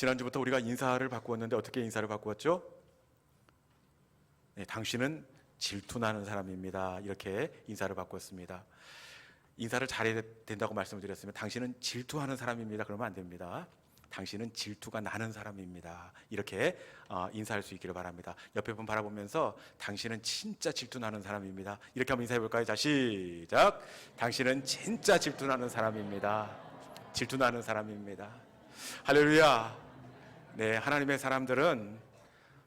지난주부터 우리가 인사를 바꾸었는데 어떻게 인사를 바꾸었죠? 네, 당신은 질투나는 사람입니다. 이렇게 인사를 바꾸었습니다. 인사를 잘해야 된다고 말씀을 드렸으면 당신은 질투하는 사람입니다. 그러면 안 됩니다. 당신은 질투가 나는 사람입니다. 이렇게 인사할 수 있기를 바랍니다. 옆에 분 바라보면서 당신은 진짜 질투나는 사람입니다. 이렇게 한번 인사해 볼까요? 자, 시작. 당신은 진짜 질투나는 사람입니다. 질투나는 사람입니다. 할렐루야. 네, 하나님의 사람들은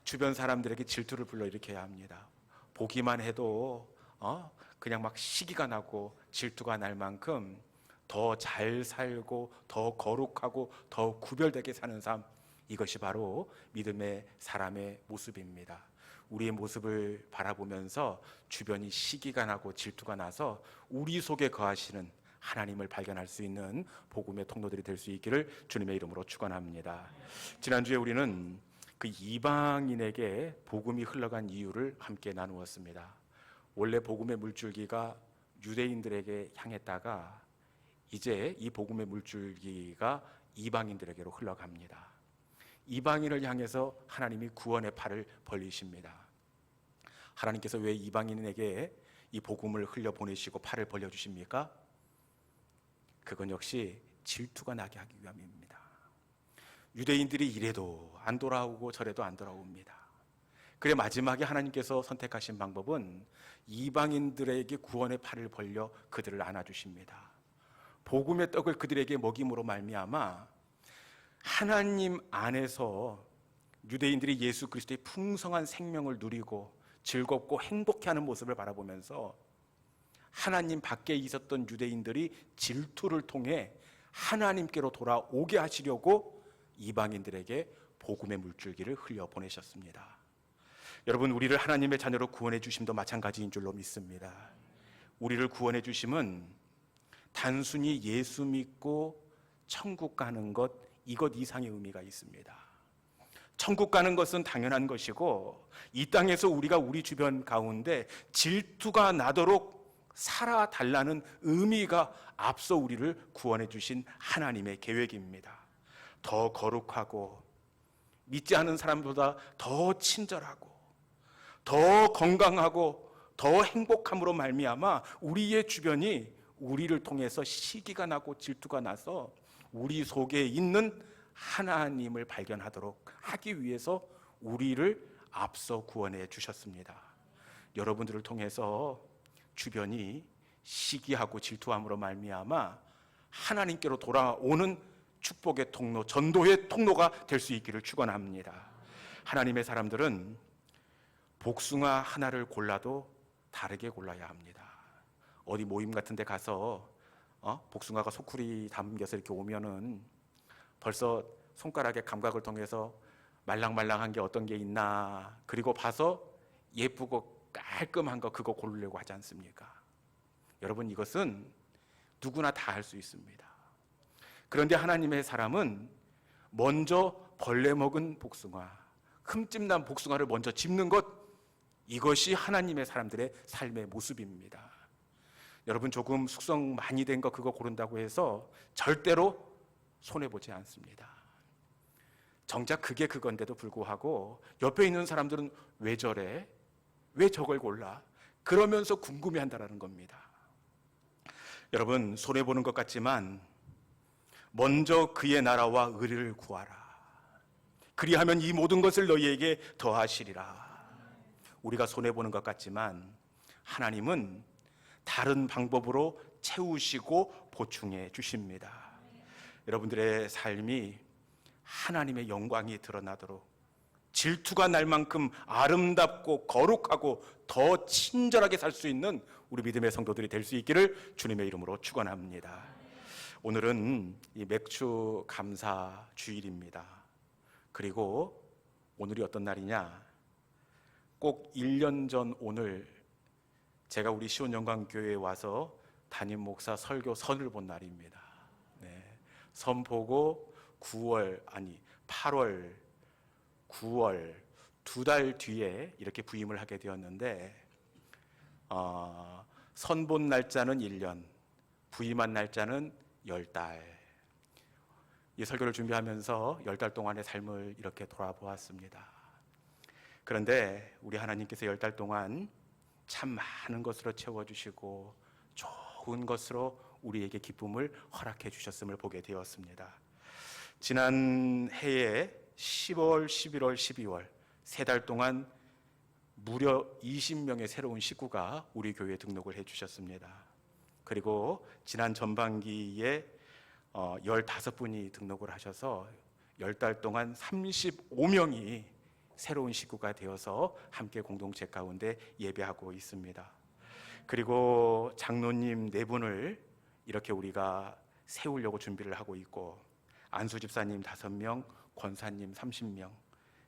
주변 사람들에게 질투를 불러일으켜야 합니다. 보기만 해도 그냥 막 시기가 나고 질투가 날 만큼 더 잘 살고 더 거룩하고 더 구별되게 사는 삶, 이것이 바로 믿음의 사람의 모습입니다. 우리의 모습을 바라보면서 주변이 시기가 나고 질투가 나서 우리 속에 거하시는 하나님을 발견할 수 있는 복음의 통로들이 될 수 있기를 주님의 이름으로 축원합니다. 지난주에 우리는 그 이방인에게 복음이 흘러간 이유를 함께 나누었습니다. 원래 복음의 물줄기가 유대인들에게 향했다가 이제 이 복음의 물줄기가 이방인들에게로 흘러갑니다. 이방인을 향해서 하나님이 구원의 팔을 벌리십니다. 하나님께서 왜 이방인에게 이 복음을 흘려보내시고 팔을 벌려주십니까? 그건 역시 질투가 나게 하기 위함입니다. 유대인들이 이래도 안 돌아오고 저래도 안 돌아옵니다. 그래 마지막에 하나님께서 선택하신 방법은 이방인들에게 구원의 팔을 벌려 그들을 안아주십니다. 복음의 떡을 그들에게 먹임으로 말미암아 하나님 안에서 유대인들이 예수 그리스도의 풍성한 생명을 누리고 즐겁고 행복해하는 모습을 바라보면서 하나님 밖에 있었던 유대인들이 질투를 통해 하나님께로 돌아오게 하시려고 이방인들에게 복음의 물줄기를 흘려보내셨습니다. 여러분, 우리를 하나님의 자녀로 구원해 주심도 마찬가지인 줄로 믿습니다. 우리를 구원해 주심은 단순히 예수 믿고 천국 가는 것, 이것 이상의 의미가 있습니다. 천국 가는 것은 당연한 것이고 이 땅에서 우리가 우리 주변 가운데 질투가 나도록 살아달라는 의미가 앞서 우리를 구원해 주신 하나님의 계획입니다. 더 거룩하고 믿지 않은 사람보다 더 친절하고 더 건강하고 더 행복함으로 말미암아 우리의 주변이 우리를 통해서 시기가 나고 질투가 나서 우리 속에 있는 하나님을 발견하도록 하기 위해서 우리를 앞서 구원해 주셨습니다. 여러분들을 통해서 주변이 시기하고 질투함으로 말미암아 하나님께로 돌아오는 축복의 통로, 전도의 통로가 될 수 있기를 축원합니다. 하나님의 사람들은 복숭아 하나를 골라도 다르게 골라야 합니다. 어디 모임 같은 데 가서 복숭아가 소쿠리 담겨서 이렇게 오면은 벌써 손가락의 감각을 통해서 말랑말랑한 게 어떤 게 있나, 그리고 봐서 예쁘고 깔끔한 거 그거 고르려고 하지 않습니까? 여러분, 이것은 누구나 다 할 수 있습니다. 그런데 하나님의 사람은 먼저 벌레 먹은 복숭아, 흠집난 복숭아를 먼저 짚는 것, 이것이 하나님의 사람들의 삶의 모습입니다. 여러분, 조금 숙성 많이 된 거 그거 고른다고 해서 절대로 손해보지 않습니다. 정작 그게 그건데도 불구하고 옆에 있는 사람들은 왜 저래? 왜 저걸 골라? 그러면서 궁금해한다는 겁니다. 여러분, 손해보는 것 같지만 먼저 그의 나라와 의를 구하라. 그리하면 이 모든 것을 너희에게 더하시리라. 우리가 손해보는 것 같지만 하나님은 다른 방법으로 채우시고 보충해 주십니다. 여러분들의 삶이 하나님의 영광이 드러나도록 질투가 날 만큼 아름답고 거룩하고 더 친절하게 살 수 있는 우리 믿음의 성도들이 될 수 있기를 주님의 이름으로 축원합니다. 오늘은 이 맥주 감사 주일입니다. 그리고 오늘이 어떤 날이냐? 꼭 1년 전 오늘 제가 우리 시온영광교회에 와서 담임 목사 설교 선을 본 날입니다. 네. 선 보고 8월, 9월 2달 뒤에 이렇게 부임을 하게 되었는데 선 본 날짜는 1년, 부임한 날짜는 10달. 이 설교를 준비하면서 10달 동안의 삶을 이렇게 돌아보았습니다. 그런데 우리 하나님께서 10달 동안 참 많은 것으로 채워주시고 좋은 것으로 우리에게 기쁨을 허락해 주셨음을 보게 되었습니다. 지난 해에 10월, 11월, 12월 3달 동안 무려 20명의 새로운 식구가 우리 교회에 등록을 해 주셨습니다. 그리고 지난 전반기에 15분이 등록을 하셔서 10달 동안 35명이 새로운 식구가 되어서 함께 공동체 가운데 예배하고 있습니다. 그리고 장로님 4분을 이렇게 우리가 세우려고 준비를 하고 있고, 안수 집사님 5명, 권사님 30명,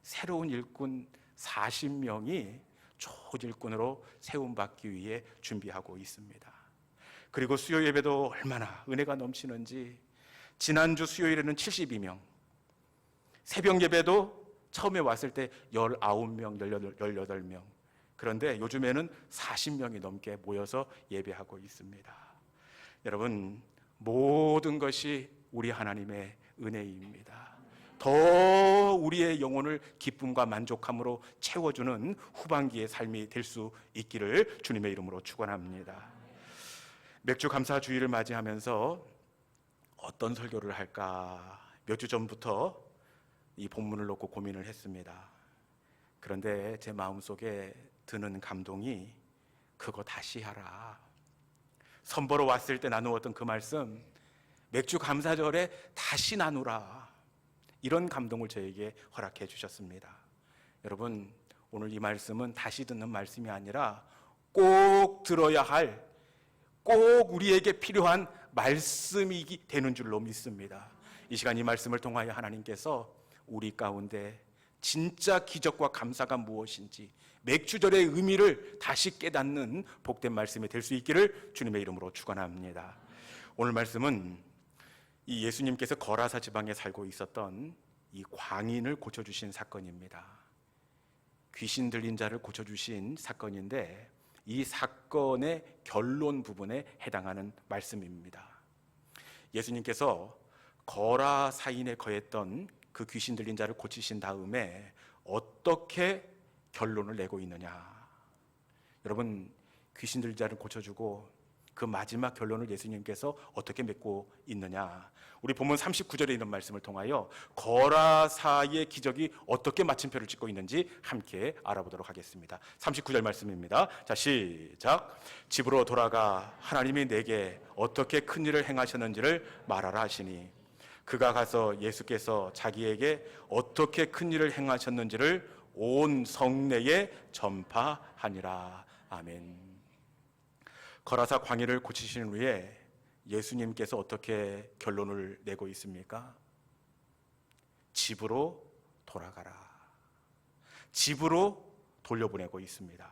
새로운 일꾼 40명이 좋은 일꾼으로 세움받기 위해 준비하고 있습니다. 그리고 수요 예배도 얼마나 은혜가 넘치는지, 지난주 수요일에는 72명, 새벽 예배도 처음에 왔을 때 19명, 18명, 그런데 요즘에는 40명이 넘게 모여서 예배하고 있습니다. 여러분, 모든 것이 우리 하나님의 은혜입니다. 더 우리의 영혼을 기쁨과 만족함으로 채워주는 후반기의 삶이 될 수 있기를 주님의 이름으로 축원합니다. 맥주 감사 주일을 맞이하면서 어떤 설교를 할까 몇 주 전부터 이 본문을 놓고 고민을 했습니다. 그런데 제 마음속에 드는 감동이 그거 다시 하라. 선보러 왔을 때 나누었던 그 말씀, 맥주 감사절에 다시 나누라. 이런 감동을 저에게 허락해 주셨습니다. 여러분, 오늘 이 말씀은 다시 듣는 말씀이 아니라 꼭 들어야 할, 꼭 우리에게 필요한 말씀이 되는 줄로 믿습니다. 이 시간 이 말씀을 통하여 하나님께서 우리 가운데 진짜 기적과 감사가 무엇인지, 맥주절의 의미를 다시 깨닫는 복된 말씀이 될 수 있기를 주님의 이름으로 축원합니다. 오늘 말씀은 이 예수님께서 거라사 지방에 살고 있었던 이 광인을 고쳐주신 사건입니다. 귀신 들린 자를 고쳐주신 사건인데, 이 사건의 결론 부분에 해당하는 말씀입니다. 예수님께서 거라사인에 거했던 그 귀신 들린 자를 고치신 다음에 어떻게 결론을 내고 있느냐. 여러분, 귀신 들린 자를 고쳐주고 그 마지막 결론을 예수님께서 어떻게 맺고 있느냐. 우리 본문 39절에 있는 말씀을 통하여 거라사의 기적이 어떻게 마침표를 찍고 있는지 함께 알아보도록 하겠습니다. 39절 말씀입니다. 자, 시작. 집으로 돌아가 하나님이 내게 어떻게 큰 일을 행하셨는지를 말하라 하시니, 그가 가서 예수께서 자기에게 어떻게 큰 일을 행하셨는지를 온 성내에 전파하니라. 아멘. 거라사 광야를 고치신 후에 예수님께서 어떻게 결론을 내고 있습니까? 집으로 돌아가라. 집으로 돌려보내고 있습니다.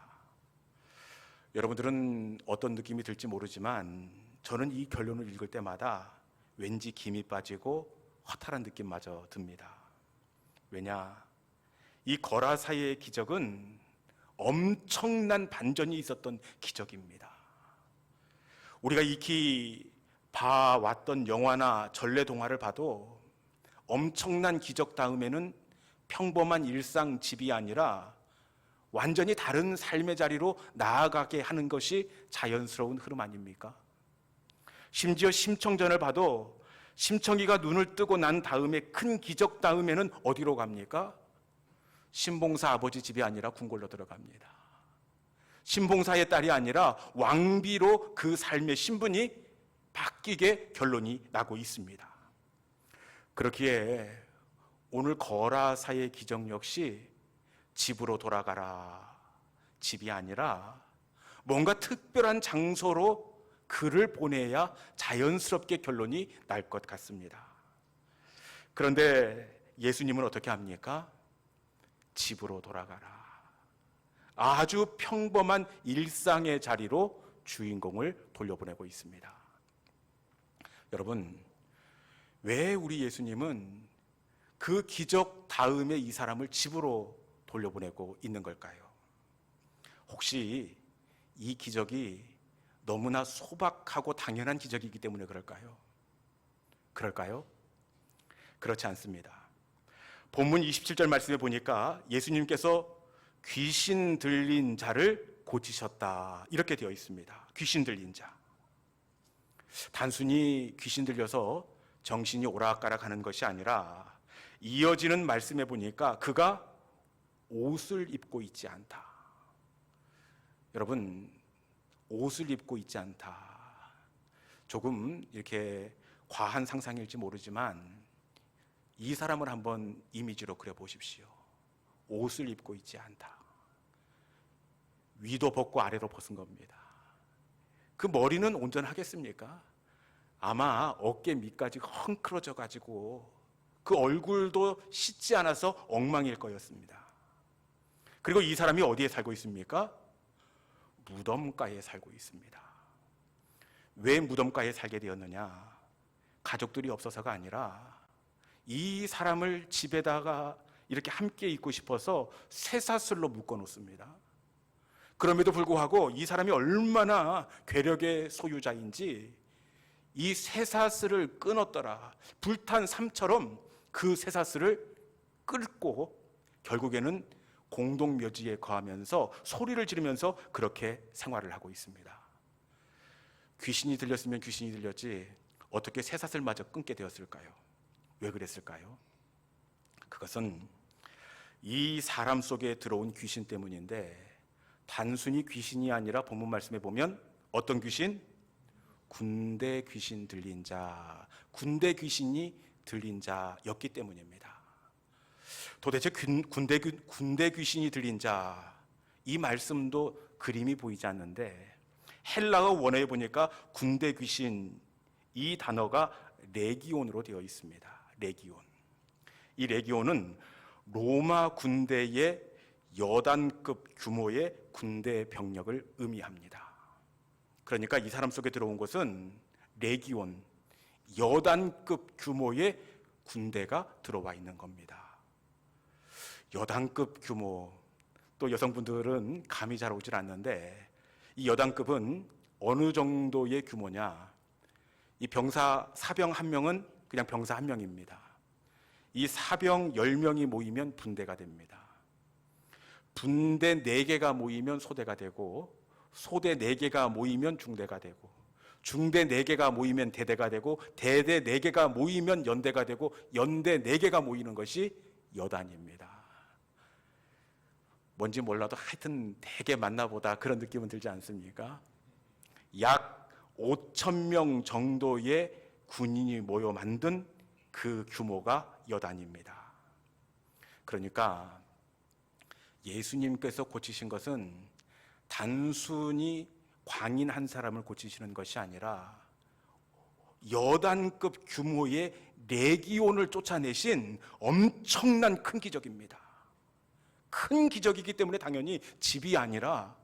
여러분들은 어떤 느낌이 들지 모르지만 저는 이 결론을 읽을 때마다 왠지 김이 빠지고 허탈한 느낌마저 듭니다. 왜냐? 이 거라사의 기적은 엄청난 반전이 있었던 기적입니다. 우리가 익히 봐왔던 영화나 전래 동화를 봐도 엄청난 기적 다음에는 평범한 일상 집이 아니라 완전히 다른 삶의 자리로 나아가게 하는 것이 자연스러운 흐름 아닙니까? 심지어 심청전을 봐도 심청이가 눈을 뜨고 난 다음에 큰 기적 다음에는 어디로 갑니까? 신봉사 아버지 집이 아니라 궁궐로 들어갑니다. 신봉사의 딸이 아니라 왕비로 그 삶의 신분이 바뀌게 결론이 나고 있습니다. 그렇기에 오늘 거라사의 기적 역시 집으로 돌아가라, 집이 아니라 뭔가 특별한 장소로 그를 보내야 자연스럽게 결론이 날 것 같습니다. 그런데 예수님은 어떻게 합니까? 집으로 돌아가라. 아주 평범한 일상의 자리로 주인공을 돌려보내고 있습니다. 여러분, 왜 우리 예수님은 그 기적 다음에 이 사람을 집으로 돌려보내고 있는 걸까요? 혹시 이 기적이 너무나 소박하고 당연한 기적이기 때문에 그럴까요? 그럴까요? 그렇지 않습니다. 본문 27절 말씀에 보니까 예수님께서 귀신 들린 자를 고치셨다 이렇게 되어 있습니다. 귀신 들린 자. 단순히 귀신 들려서 정신이 오락가락하는 것이 아니라 이어지는 말씀에 보니까 그가 옷을 입고 있지 않다. 여러분, 옷을 입고 있지 않다. 조금 이렇게 과한 상상일지 모르지만 이 사람을 한번 이미지로 그려보십시오. 옷을 입고 있지 않다. 위도 벗고 아래로 벗은 겁니다. 그 머리는 온전하겠습니까? 아마 어깨 밑까지 헝클어져 가지고 그 얼굴도 씻지 않아서 엉망일 거였습니다. 그리고 이 사람이 어디에 살고 있습니까? 무덤가에 살고 있습니다. 왜 무덤가에 살게 되었느냐? 가족들이 없어서가 아니라 이 사람을 집에다가 이렇게 함께 있고 싶어서 쇠사슬로 묶어 놓습니다. 그럼에도 불구하고 이 사람이 얼마나 괴력의 소유자인지 이 쇠사슬을 끊었더라. 불탄 삶처럼 그 쇠사슬을 끊고 결국에는 공동묘지에 거하면서 소리를 지르면서 그렇게 생활을 하고 있습니다. 귀신이 들렸으면 귀신이 들렸지 어떻게 쇠사슬마저 끊게 되었을까요? 왜 그랬을까요? 그것은 이 사람 속에 들어온 귀신 때문인데 단순히 귀신이 아니라 본문 말씀에 보면 어떤 귀신? 군대 귀신 들린 자, 군대 귀신이 들린 자였기 때문입니다. 도대체 군대 귀신이 들린 자, 이 말씀도 그림이 보이지 않는데 헬라어 원어에 보니까 군대 귀신 이 단어가 레기온으로 되어 있습니다. 레기온. 이 레기온은 로마 군대의 여단급 규모의 군대 병력을 의미합니다. 그러니까 이 사람 속에 들어온 것은 레기온, 여단급 규모의 군대가 들어와 있는 겁니다. 여단급 규모, 또 여성분들은 감이 잘 오질 않는데 이 여단급은 어느 정도의 규모냐? 이 사병 한 명은 그냥 병사 한 명입니다. 이 사병 10명이 모이면 분대가 됩니다. 분대 4개가 모이면 소대가 되고 소대 4개가 모이면 중대가 되고 중대 4개가 모이면 대대가 되고 대대 4개가 모이면 연대가 되고 연대 4개가 모이는 것이 여단입니다. 뭔지 몰라도 하여튼 되게 만나보다 그런 느낌은 들지 않습니까? 약 5,000명 정도의 군인이 모여 만든 그 규모가 여단입니다. 그러니까 예수님께서 고치신 것은 단순히 광인 한 사람을 고치시는 것이 아니라 여단급 규모의 레기온을 쫓아내신 엄청난 큰 기적입니다. 큰 기적이기 때문에 당연히 집이 아니라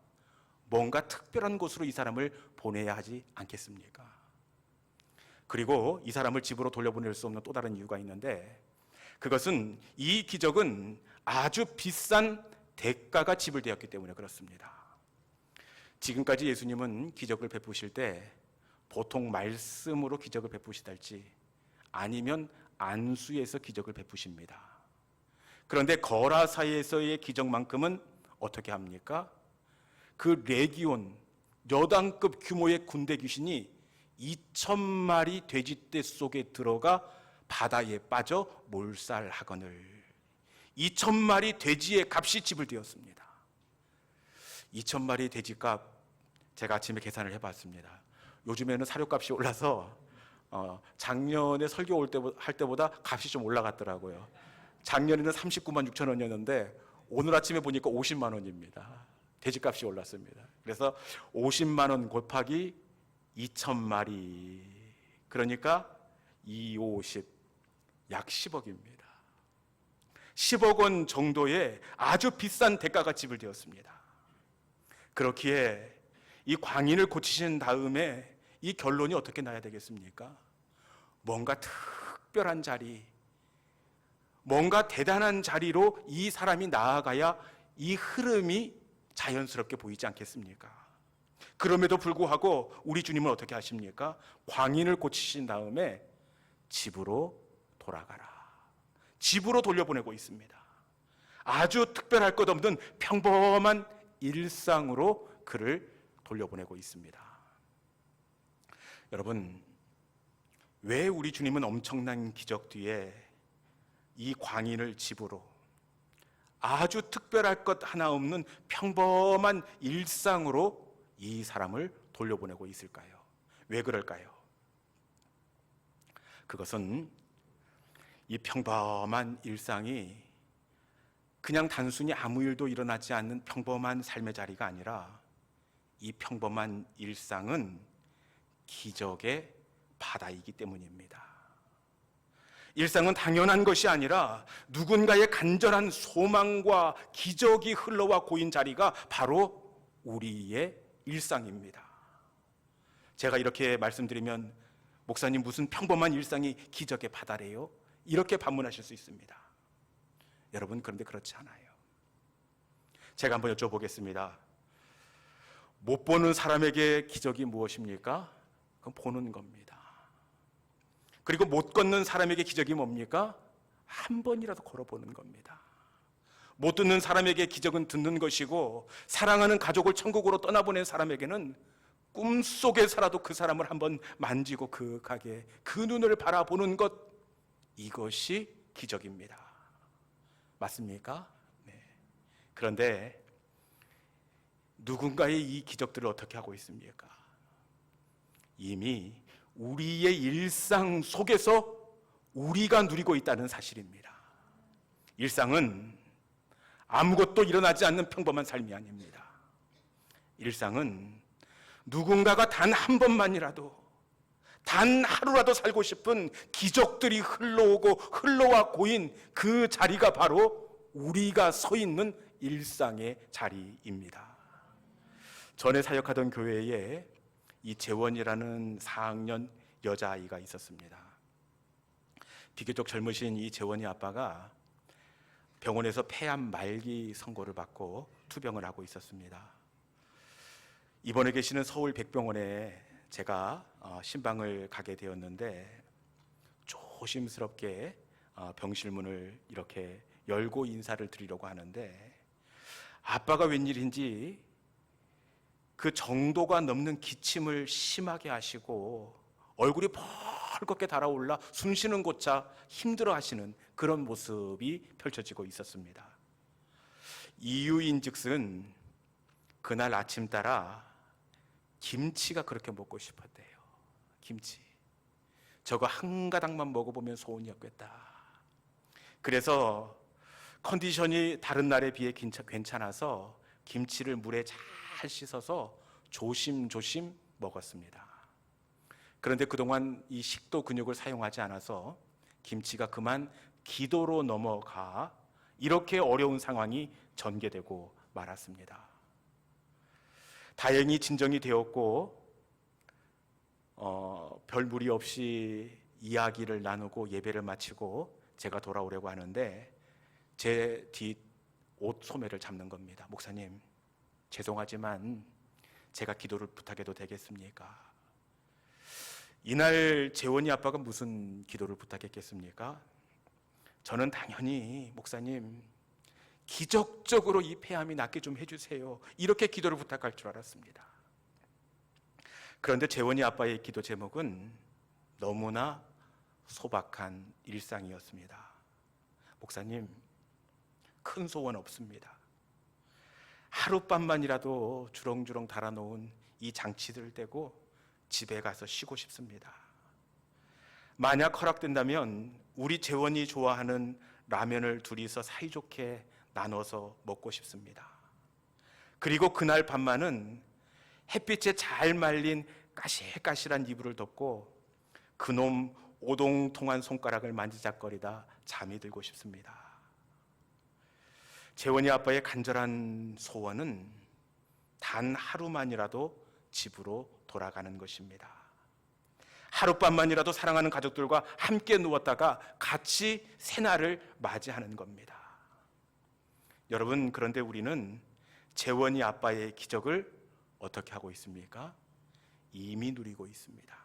뭔가 특별한 곳으로 이 사람을 보내야 하지 않겠습니까? 그리고 이 사람을 집으로 돌려보낼 수 없는 또 다른 이유가 있는데 그것은 이 기적은 아주 비싼 대가가 지불되었기 때문에 그렇습니다. 지금까지 예수님은 기적을 베푸실 때 보통 말씀으로 기적을 베푸시달지 아니면 안수에서 기적을 베푸십니다. 그런데 거라사에서의 기적만큼은 어떻게 합니까? 그 레기온, 여단급 규모의 군대 귀신이 2,000마리 돼지떼 속에 들어가 바다에 빠져 몰살하거늘 2,000마리 돼지의 값이 지불되었습니다. 2,000마리 돼지값 제가 아침에 계산을 해봤습니다. 요즘에는 사료값이 올라서 작년에 설교 할 때보다 값이 좀 올라갔더라고요. 작년에는 39만 6천 원이었는데 오늘 아침에 보니까 50만 원입니다. 돼지값이 올랐습니다. 그래서 50만 원 곱하기 2,000마리 그러니까 250 약 10억입니다. 10억 원 정도의 아주 비싼 대가가 지불되었습니다. 그렇기에 이 광인을 고치신 다음에 이 결론이 어떻게 나야 되겠습니까? 뭔가 특별한 자리, 뭔가 대단한 자리로 이 사람이 나아가야 이 흐름이 자연스럽게 보이지 않겠습니까? 그럼에도 불구하고 우리 주님은 어떻게 하십니까? 광인을 고치신 다음에 집으로 돌아가라. 집으로 돌려보내고 있습니다. 아주 특별할 것 없는 평범한 일상으로 그를 돌려보내고 있습니다. 여러분, 왜 우리 주님은 엄청난 기적 뒤에 이 광인을 집으로 아주 특별할 것 하나 없는 평범한 일상으로 이 사람을 돌려보내고 있을까요? 왜 그럴까요? 그것은 이 평범한 일상이 그냥 단순히 아무 일도 일어나지 않는 평범한 삶의 자리가 아니라 이 평범한 일상은 기적의 바다이기 때문입니다. 일상은 당연한 것이 아니라 누군가의 간절한 소망과 기적이 흘러와 고인 자리가 바로 우리의 일상입니다. 제가 이렇게 말씀드리면 목사님 무슨 평범한 일상이 기적의 바다래요? 이렇게 반문하실 수 있습니다. 여러분, 그런데 그렇지 않아요. 제가 한번 여쭤보겠습니다. 못 보는 사람에게 기적이 무엇입니까? 그건 보는 겁니다. 그리고 못 걷는 사람에게 기적이 뭡니까? 한 번이라도 걸어보는 겁니다. 못 듣는 사람에게 기적은 듣는 것이고, 사랑하는 가족을 천국으로 떠나보낸 사람에게는 꿈속에서라도 그 사람을 한번 만지고 그 가게, 그 눈을 바라보는 것, 이것이 기적입니다. 맞습니까? 네. 그런데 누군가의 이 기적들을 어떻게 하고 있습니까? 이미 우리의 일상 속에서 우리가 누리고 있다는 사실입니다. 일상은 아무것도 일어나지 않는 평범한 삶이 아닙니다. 일상은 누군가가 단 한 번만이라도, 단 하루라도 살고 싶은 기적들이 흘러오고 흘러와 고인 그 자리가 바로 우리가 서 있는 일상의 자리입니다. 전에 사역하던 교회에 이재원이라는 4학년 여자아이가 있었습니다. 비교적 젊으신 이 재원이 아빠가 병원에서 폐암 말기 선고를 받고 투병을 하고 있었습니다. 입원해 계시는 서울 백병원에 제가 신방을 가게 되었는데, 조심스럽게 병실 문을 이렇게 열고 인사를 드리려고 하는데, 아빠가 웬일인지 그 정도가 넘는 기침을 심하게 하시고 얼굴이 벌겋게 달아올라 숨 쉬는 곳자 힘들어 하시는 그런 모습이 펼쳐지고 있었습니다. 이유인즉슨 그날 아침 따라 김치가 그렇게 먹고 싶었대요. 김치. 저거 한 가닥만 먹어보면 소원이었겠다. 그래서 컨디션이 다른 날에 비해 괜찮아서 김치를 물에 잘 씻어서 조심조심 먹었습니다. 그런데 그동안 이 식도 근육을 사용하지 않아서 김치가 그만 기도로 넘어가 이렇게 어려운 상황이 전개되고 말았습니다. 다행히 진정이 되었고 별 무리 없이 이야기를 나누고 예배를 마치고 제가 돌아오려고 하는데 제 뒤 옷 소매를 잡는 겁니다. 목사님, 죄송하지만 제가 기도를 부탁해도 되겠습니까? 이날 재원이 아빠가 무슨 기도를 부탁했겠습니까? 저는 당연히 목사님 기적적으로 이 폐암이 낫게 좀 해주세요, 이렇게 기도를 부탁할 줄 알았습니다. 그런데 재원이 아빠의 기도 제목은 너무나 소박한 일상이었습니다. 목사님, 큰 소원 없습니다. 하룻밤만이라도 주렁주렁 달아놓은 이 장치들을 떼고 집에 가서 쉬고 싶습니다. 만약 허락된다면 우리 재원이 좋아하는 라면을 둘이서 사이좋게 나눠서 먹고 싶습니다. 그리고 그날 밤만은 햇빛에 잘 말린 까실까실한 이불을 덮고 그놈 오동통한 손가락을 만지작거리다 잠이 들고 싶습니다. 재원이 아빠의 간절한 소원은 단 하루만이라도 집으로 돌아가는 것입니다. 하룻밤만이라도 사랑하는 가족들과 함께 누웠다가 같이 새날을 맞이하는 겁니다. 여러분, 그런데 우리는 재원이 아빠의 기적을 어떻게 하고 있습니까? 이미 누리고 있습니다.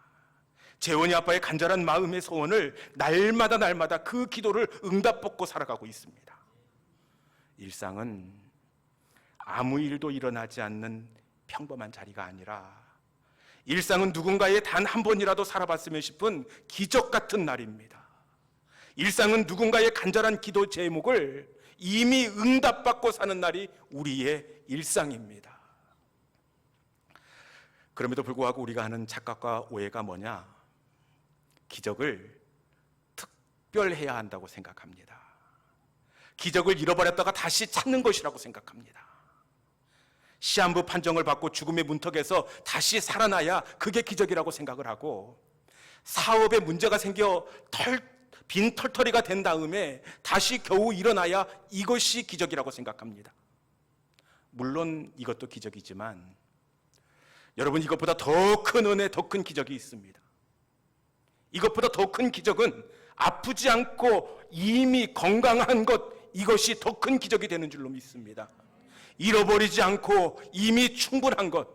재원이 아빠의 간절한 마음의 소원을 날마다 그 기도를 응답받고 살아가고 있습니다. 일상은 아무 일도 일어나지 않는 평범한 자리가 아니라 일상은 누군가의 단 한 번이라도 살아봤으면 싶은 기적 같은 날입니다. 일상은 누군가의 간절한 기도 제목을 이미 응답받고 사는 날이 우리의 일상입니다. 그럼에도 불구하고 우리가 하는 착각과 오해가 뭐냐? 기적을 특별해야 한다고 생각합니다. 기적을 잃어버렸다가 다시 찾는 것이라고 생각합니다. 시한부 판정을 받고 죽음의 문턱에서 다시 살아나야 그게 기적이라고 생각을 하고, 사업에 문제가 생겨 빈 털터리가 된 다음에 다시 겨우 일어나야 이것이 기적이라고 생각합니다. 물론 이것도 기적이지만 여러분, 이것보다 더 큰 은혜, 더 큰 기적이 있습니다. 이것보다 더 큰 기적은 아프지 않고 이미 건강한 것, 이것이 더 큰 기적이 되는 줄로 믿습니다. 잃어버리지 않고 이미 충분한 것,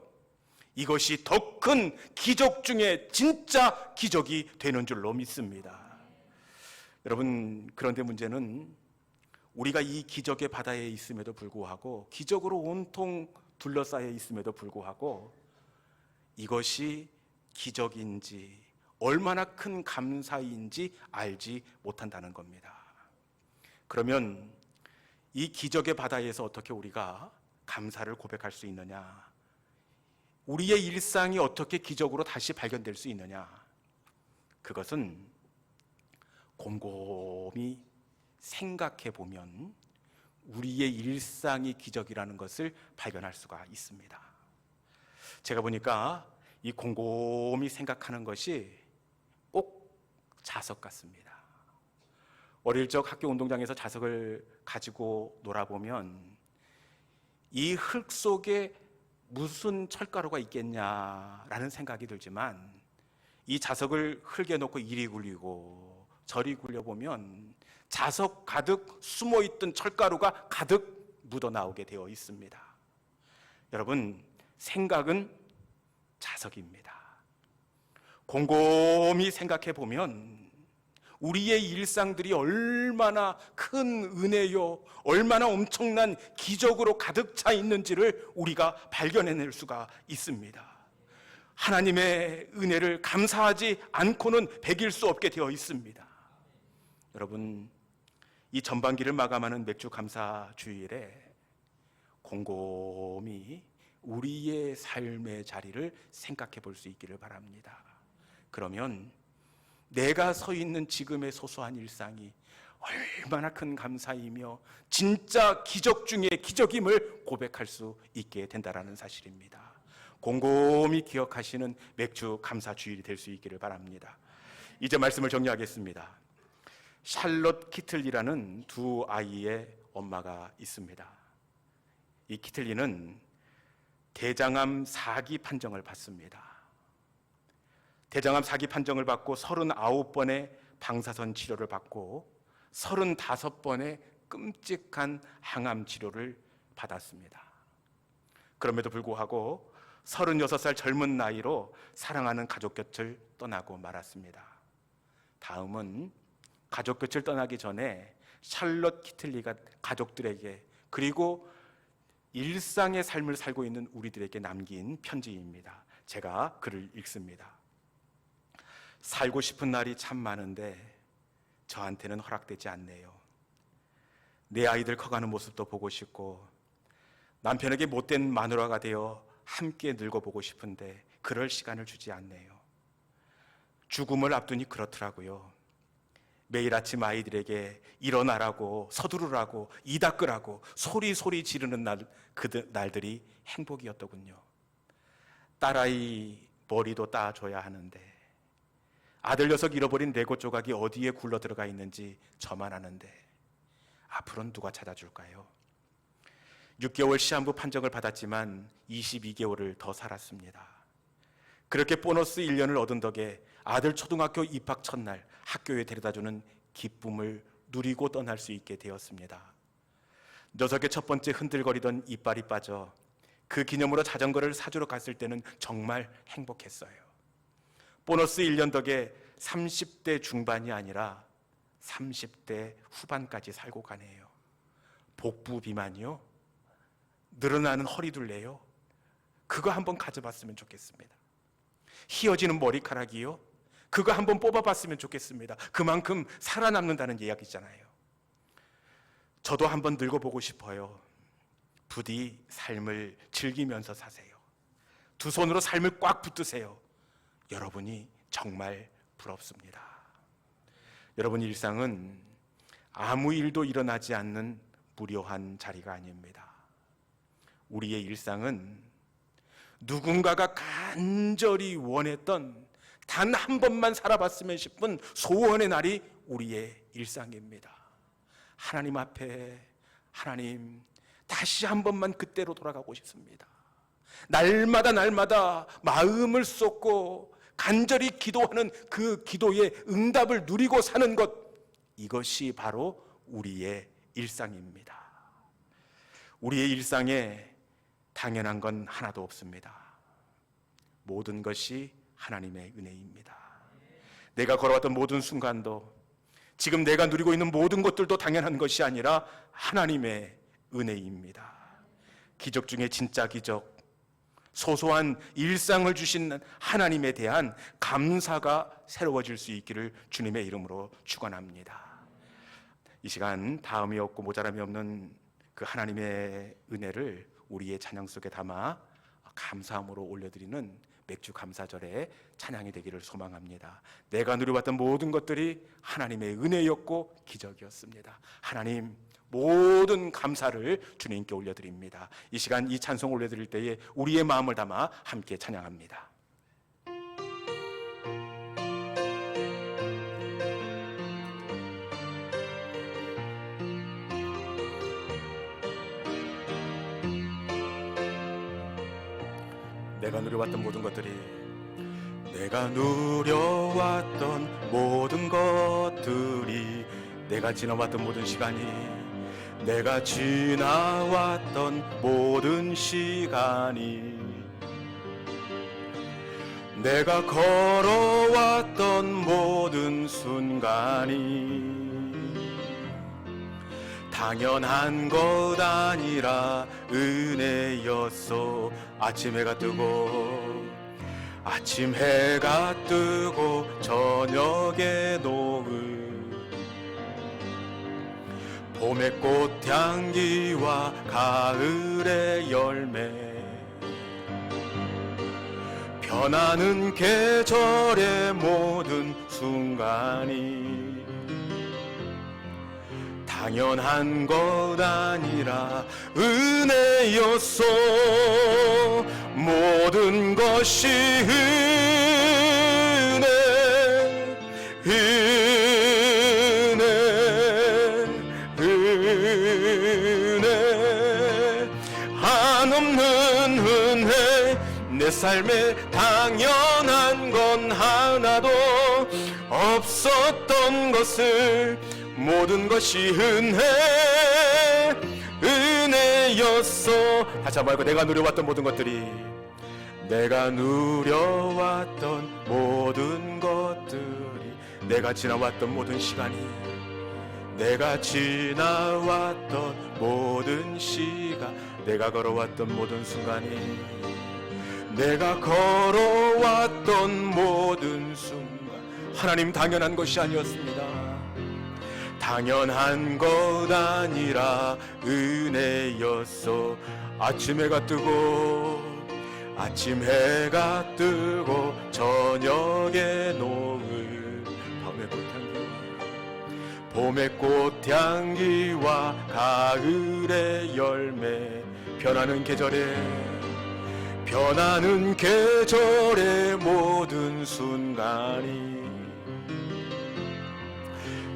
이것이 더 큰 기적 중에 진짜 기적이 되는 줄로 믿습니다. 여러분, 그런데 문제는 우리가 이 기적의 바다에 있음에도 불구하고, 기적으로 온통 둘러싸여 있음에도 불구하고 이것이 기적인지 얼마나 큰 감사인지 알지 못한다는 겁니다. 그러면 이 기적의 바다에서 어떻게 우리가 감사를 고백할 수 있느냐? 우리의 일상이 어떻게 기적으로 다시 발견될 수 있느냐? 그것은 곰곰이 생각해 보면 우리의 일상이 기적이라는 것을 발견할 수가 있습니다. 제가 보니까 이 곰곰이 생각하는 것이 꼭 자석 같습니다. 어릴 적 학교 운동장에서 자석을 가지고 놀아보면 이 흙 속에 무슨 철가루가 있겠냐라는 생각이 들지만, 이 자석을 흙에 놓고 이리 굴리고 저리 굴려보면 자석 가득 숨어있던 철가루가 가득 묻어나오게 되어 있습니다. 여러분, 생각은 자석입니다. 곰곰이 생각해 보면 우리의 일상들이 얼마나 큰 은혜요, 얼마나 엄청난 기적으로 가득 차 있는지를 우리가 발견해낼 수가 있습니다. 하나님의 은혜를 감사하지 않고는 배길 수 없게 되어 있습니다. 여러분, 이 전반기를 마감하는 맥주 감사 주일에 곰곰이 우리의 삶의 자리를 생각해 볼 수 있기를 바랍니다. 그러면 내가 서 있는 지금의 소소한 일상이 얼마나 큰 감사이며 진짜 기적 중에 기적임을 고백할 수 있게 된다는 사실입니다. 곰곰이 기억하시는 맥주 감사 주일이 될 수 있기를 바랍니다. 이제 말씀을 정리하겠습니다. 샬롯 키틀리라는 두 아이의 엄마가 있습니다. 이 키틀리는 대장암 4기 판정을 받습니다. 대장암 4기 판정을 받고 39번의 방사선 치료를 받고 35번의 끔찍한 항암 치료를 받았습니다. 그럼에도 불구하고 36살 젊은 나이로 사랑하는 가족 곁을 떠나고 말았습니다. 다음은 가족 곁을 떠나기 전에 샬롯 키틀리가 가족들에게, 그리고 일상의 삶을 살고 있는 우리들에게 남긴 편지입니다. 제가 글을 읽습니다. 살고 싶은 날이 참 많은데 저한테는 허락되지 않네요. 내 아이들 커가는 모습도 보고 싶고 남편에게 못된 마누라가 되어 함께 늙어보고 싶은데 그럴 시간을 주지 않네요. 죽음을 앞두니 그렇더라고요. 매일 아침 아이들에게 일어나라고, 서두르라고, 이 닦으라고 소리 지르는 날들이 행복이었더군요. 딸아이 머리도 따줘야 하는데 아들 녀석 잃어버린 레고 조각이 어디에 굴러 들어가 있는지 저만 아는데 앞으로는 누가 찾아줄까요? 6개월 시한부 판정을 받았지만 22개월을 더 살았습니다. 그렇게 보너스 1년을 얻은 덕에 아들 초등학교 입학 첫날 학교에 데려다주는 기쁨을 누리고 떠날 수 있게 되었습니다. 녀석의 첫 번째 흔들거리던 이빨이 빠져 그 기념으로 자전거를 사주러 갔을 때는 정말 행복했어요. 보너스 1년 덕에 30대 중반이 아니라 30대 후반까지 살고 가네요. 복부 비만이요, 늘어나는 허리둘레요, 그거 한번 가져봤으면 좋겠습니다. 휘어지는 머리카락이요, 그거 한번 뽑아봤으면 좋겠습니다. 그만큼 살아남는다는 이야기잖아요. 저도 한번 늙어보고 싶어요. 부디 삶을 즐기면서 사세요. 두 손으로 삶을 꽉 붙드세요. 여러분이 정말 부럽습니다. 여러분 일상은 아무 일도 일어나지 않는 무료한 자리가 아닙니다. 우리의 일상은 누군가가 간절히 원했던 단 한 번만 살아봤으면 싶은 소원의 날이 우리의 일상입니다. 하나님 앞에, 하나님 다시 한 번만 그때로 돌아가고 싶습니다. 날마다 마음을 쏟고 간절히 기도하는 그 기도의 응답을 누리고 사는 것, 이것이 바로 우리의 일상입니다. 우리의 일상에 당연한 건 하나도 없습니다. 모든 것이 하나님의 은혜입니다. 내가 걸어왔던 모든 순간도, 지금 내가 누리고 있는 모든 것들도 당연한 것이 아니라 하나님의 은혜입니다. 기적 중에 진짜 기적, 소소한 일상을 주신 하나님에 대한 감사가 새로워질 수 있기를 주님의 이름으로 축원합니다. 이 시간 다음이 없고 모자람이 없는 그 하나님의 은혜를 우리의 찬양 속에 담아 감사함으로 올려드리는 맥주 감사절의 찬양이 되기를 소망합니다. 내가 누려봤던 모든 것들이 하나님의 은혜였고 기적이었습니다. 하나님, 모든 감사를 주님께 올려드립니다. 이 시간 이 찬송 올려드릴 때에 우리의 마음을 담아 함께 찬양합니다. 내가 누려왔던 모든 것들이, 내가 누려왔던 모든 것들이, 내가 지나왔던 모든 시간이, 내가 지나왔던 모든 시간이, 내가 걸어왔던 모든 순간이 당연한 것 아니라 은혜였어. 아침 해가 뜨고, 아침 해가 뜨고 저녁에 노을, 봄의 꽃향기와 가을의 열매, 변하는 계절의 모든 순간이 당연한 것 아니라 은혜였어. 모든 것이 은혜, 은혜, 은혜, 한없는 은혜. 내 삶에 당연한 건 하나도 없었던 것을, 모든 것이 은혜, 은혜였어. 다시 한번 말고, 내가 누려왔던 모든 것들이, 내가 누려왔던 모든 것들이, 내가 지나왔던 모든 시간이, 내가 지나왔던 모든 시간, 내가 걸어왔던 모든 순간이, 내가 걸어왔던 모든 순간, 하나님 당연한 것이 아니었습니다. 당연한 것 아니라 은혜였어. 아침 해가 뜨고, 아침 해가 뜨고 저녁에 노을, 봄의 꽃향기와 가을의 열매, 변하는 계절의 모든 순간이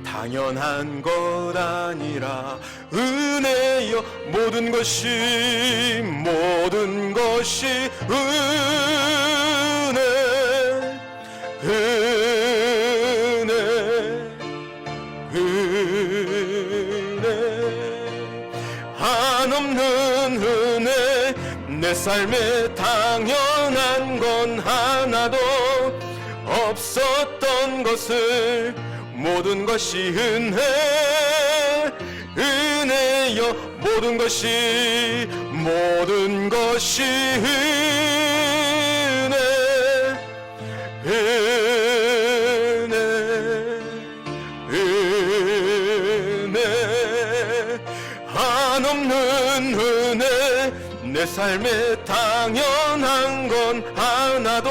당연한 것 아니라 은혜여. 모든 것이 은혜, 은혜, 은혜, 한없는 은혜. 내 삶에 당연한 건 하나도 없었던 것을 모든 것이 은혜여 모든 것이 은혜 한없는 은혜 내 삶에 당연한 건 하나도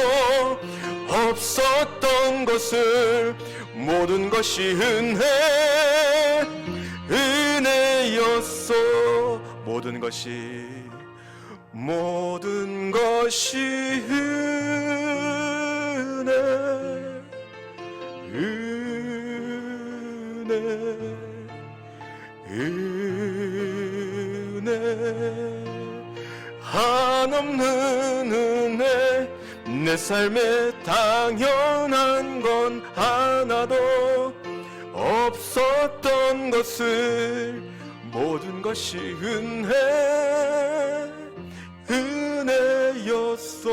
없었던 것을 모든 것이 은혜였소 모든 것이 은혜 한없는 은혜 내 삶에 당연한 건 하나도 없었던 것을 모든 것이 은혜였소